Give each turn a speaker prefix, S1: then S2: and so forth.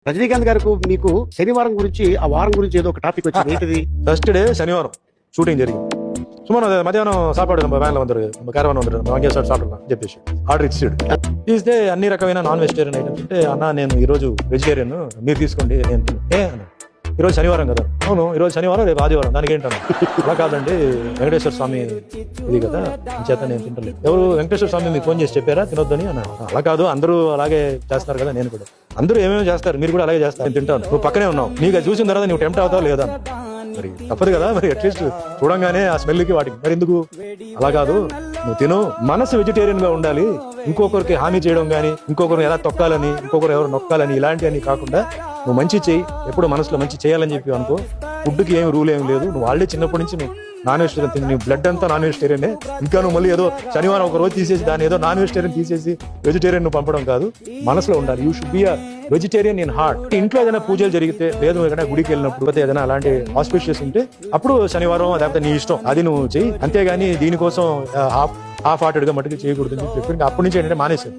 S1: రజనీకాంత్ గారికి మీకు శనివారం గురించి ఆ వారం గురించి ఏదో ఒక టాపిక్ వచ్చింది. ఏంటిది?
S2: ఫస్ట్ డే శనివారం షూటింగ్ జరిగింది. సుమారు మధ్యాహ్నం సాపాడు వ్యాన్లో వందరు క్యారవాన్ వందరు వంగేశ్వర సాப்பிடலாம் అని చెప్పేసి ఆర్డర్ ఇచ్చాడు. తీస్తే అన్ని రకమైన నాన్ వెజిటేరియన్ ఐటమ్స్ ఉంటే, అన్న నేను ఈరోజు వెజిటేరియన్, మీరు తీసుకోండి. నేను అన్న ఈరోజు శనివారం కదా. అవును ఈరోజు శనివారం, రేపు ఆదివారం, దానికి ఏంటన్నా? అలా కాదండి, వెంకటేశ్వర స్వామి ఇది కదా, చేత నేను తింటలేదు. ఎవరు వెంకటేశ్వర స్వామి మీకు ఫోన్ చేసి చెప్పారా తినొద్దని అన్న? అలా కాదు, అందరూ అలాగే చేస్తారు కదా, నేను కూడా అందరూ ఏమేమి చేస్తారు, మీరు కూడా అలాగే చేస్తారు. నేను తింటాను, నువ్వు పక్కనే ఉన్నావు, నీకు అది చూసిన తర్వాత నువ్వు టెంప్ట్ అవుతావు లేదా? మరి తప్పదు కదా, మరి అట్లీస్ట్ చూడంగానే ఆ స్మెల్కి వాటికి మరి ఎందుకు? అలా కాదు, నువ్వు తిను. మనసు వెజిటేరియన్ గా ఉండాలి. ఇంకొకరికి హామీ చేయడం కానీ, ఇంకొకరు ఎలా తొక్కాలని, ఇంకొకరు ఎవరు నొక్కాలని, ఇలాంటివన్నీ కాకుండా నువ్వు మంచి చెయ్యి, ఎప్పుడు మనసులో మంచి చేయాలని చెప్పి అనుకో. ఫుడ్కి ఏమి రూల్ ఏమి లేదు. నువ్వు ఆల్రెడీ చిన్నప్పటి నుంచి నువ్వు నాన్ వెజిటేరియన్ తిని, నీ బ్లడ్ అంతా నాన్ వెజిటేరియనే. ఇంకా నువ్వు మళ్ళీ ఏదో శనివారం ఒక రోజు తీసేసి దాన్ని ఏదో నాన్ వెజిటేరియన్ తీసేసి వెజిటేరియన్ నువ్వు పంపడం కాదు. మనసులో ఉండాలి, you should be a vegetarian in heart. ఇంట్లో ఏదైనా పూజలు జరిగితే, లేదు ఏదైనా గుడికి వెళ్ళినప్పుడు, ఏదైనా అలాంటి ఆస్పిషియస్ ఉంటే అప్పుడు శనివారం లేకపోతే నీ ఇష్టం, అది నువ్వు చెయ్యి. అంతేగాని దీనికోసం హాఫ్ హార్టెడ్ గా మట్టుకు చేయకూడదు అని చెప్పి అప్పటి నుంచి ఏంటంటే మానేశాను.